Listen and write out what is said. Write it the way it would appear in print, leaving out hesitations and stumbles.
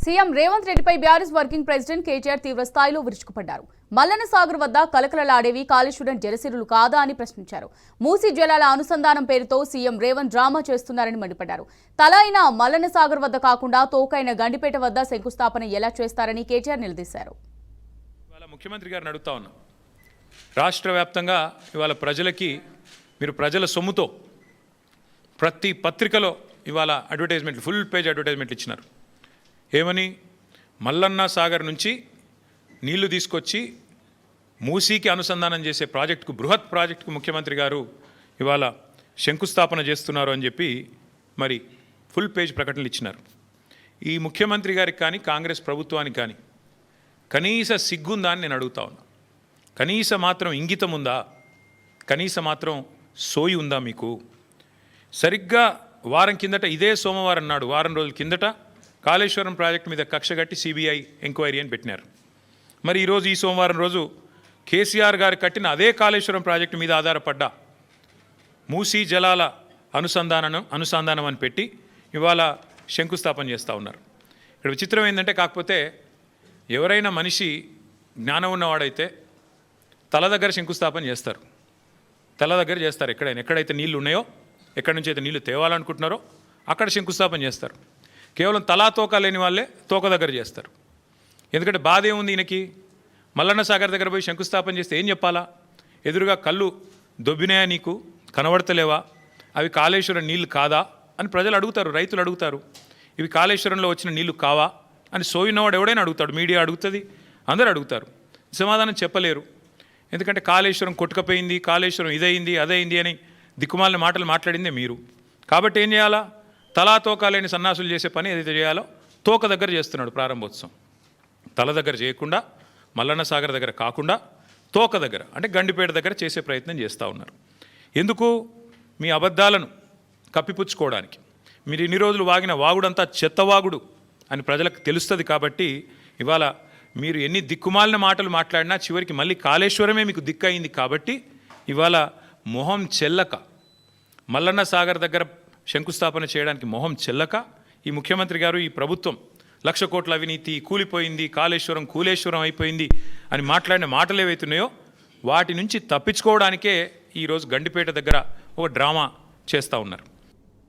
CM Revanth రెడ్డిపై BRS working president KTR తీవ్ర స్థాయిలో విరుచుకుపడ్డారు. మల్లన్న సాగర్ వద్ద కలకలలాడేవి కాళేశ్వరం జలసిరులు కాదా అని ప్రశ్నించారు. మూసీ జలాల అనుసంధానం పేరుతో సీఎం రేవంత్ డ్రామా చేస్తున్నారని మండిపడ్డారు. తల అయిన మల్లన్న సాగర్ వద్ద కాకుండా తోకైన గండిపేట వద్ద శంకుస్థాపన ఎలా చేస్తారని కేటీఆర్ నిలదీశారు. ముఖ్యమంత్రి గారిని అడుగుతా ఉన్నా, రాష్ట్ర వ్యాప్తంగా ఇవాళ ప్రజలకి మీరు ప్రజల సొమ్ముతో ప్రతి పత్రికలో ఇవాళ అడ్వర్టైజ్మెంట్లు, ఫుల్ పేజ్ అడ్వర్టైజ్మెంట్లు ఇచ్చినారు. ఏమని? మల్లన్న సాగర్ నుంచి నీళ్లు తీసుకొచ్చి మూసీకి అనుసంధానం చేసే ప్రాజెక్టుకు, బృహత్ ప్రాజెక్టుకు ముఖ్యమంత్రి గారు ఇవాళ శంకుస్థాపన చేస్తున్నారు అని చెప్పి మరి ఫుల్ పేజ్ ప్రకటనలు ఇచ్చినారు. ఈ ముఖ్యమంత్రి గారికి కానీ కాంగ్రెస్ ప్రభుత్వానికి కానీ కనీస సిగ్గుందా అని నేను అడుగుతా ఉన్నా. కనీస మాత్రం ఇంగితం ఉందా? కనీస మాత్రం సోయి ఉందా మీకు? సరిగ్గా వారం కిందట, ఇదే సోమవారం నాడు, వారం రోజుల కిందట కాళేశ్వరం ప్రాజెక్టు మీద కక్షగట్టి సిబిఐ ఎంక్వైరీ అని పెట్టినారు. మరి ఈరోజు ఈ సోమవారం రోజు కేసీఆర్ గారు కట్టిన అదే కాళేశ్వరం ప్రాజెక్టు మీద ఆధారపడ్డ మూసీ జలాల అనుసంధానం అని పెట్టి ఇవాళ శంకుస్థాపన చేస్తూ ఉన్నారు. ఇక్కడ విచిత్రం ఏంటంటే, కాకపోతే ఎవరైనా మనిషి జ్ఞానం ఉన్నవాడైతే తల దగ్గర శంకుస్థాపన చేస్తారు. తల దగ్గర చేస్తారు. ఎక్కడైతే నీళ్లు ఉన్నాయో, ఎక్కడి నుంచి అయితే నీళ్లు తేవాలనుకుంటున్నారో అక్కడ శంకుస్థాపన చేస్తారు. కేవలం తలా తోక లేని వాళ్ళే తోక దగ్గర చేస్తారు. ఎందుకంటే బాధ ఏముంది ఈయనకి? మల్లన్న సాగర్ దగ్గర పోయి శంకుస్థాపన చేస్తే ఏం చెప్పాలా? ఎదురుగా కళ్ళు దొబ్బినాయా, నీకు కనబడతలేవా, అవి కాళేశ్వరం నీళ్లు కాదా అని ప్రజలు అడుగుతారు, రైతులు అడుగుతారు. ఇవి కాళేశ్వరంలో వచ్చిన నీళ్లు కావా అని సోయినవాడు ఎవడైనా అడుగుతాడు, మీడియా అడుగుతుంది, అందరూ అడుగుతారు. సమాధానం చెప్పలేరు. ఎందుకంటే కాళేశ్వరం కొట్టుకపోయింది, కాళేశ్వరం ఇదయింది అదయింది అని దిక్కుమాలిన మాటలు మాట్లాడిందే మీరు. కాబట్టి ఏం చేయాలా? తలా తోక లేని సన్నాసులు చేసే పని ఏదైతే చేయాలో తోక దగ్గర చేస్తున్నాడు ప్రారంభోత్సవం. తల దగ్గర చేయకుండా, మల్లన్న సాగర్ దగ్గర కాకుండా తోక దగ్గర, అంటే గండిపేట దగ్గర చేసే ప్రయత్నం చేస్తూ ఉన్నారు. ఎందుకు? మీ అబద్ధాలను కప్పిపుచ్చుకోవడానికి. మీరు ఇన్ని రోజులు వాగిన వాగుడంతా చెత్తవాగుడు అని ప్రజలకు తెలుస్తుంది. కాబట్టి ఇవాళ మీరు ఎన్ని దిక్కుమాలిన మాటలు మాట్లాడినా చివరికి మళ్ళీ కాళేశ్వరమే మీకు దిక్కయింది. కాబట్టి ఇవాళ మొహం చెల్లక, మల్లన్న సాగర్ దగ్గర శంకుస్థాపన చేయడానికి మొహం చెల్లక ఈ ముఖ్యమంత్రి గారు, ఈ ప్రభుత్వం 1,00,000 కోట్ల అవినీతి, కూలిపోయింది, కాళేశ్వరం కూలేశ్వరం అయిపోయింది అని మాట్లాడిన మాటలు ఏవైతున్నాయో వాటి నుంచి తప్పించుకోవడానికే ఈరోజు గండిపేట దగ్గర ఒక డ్రామా చేస్తూ ఉన్నారు.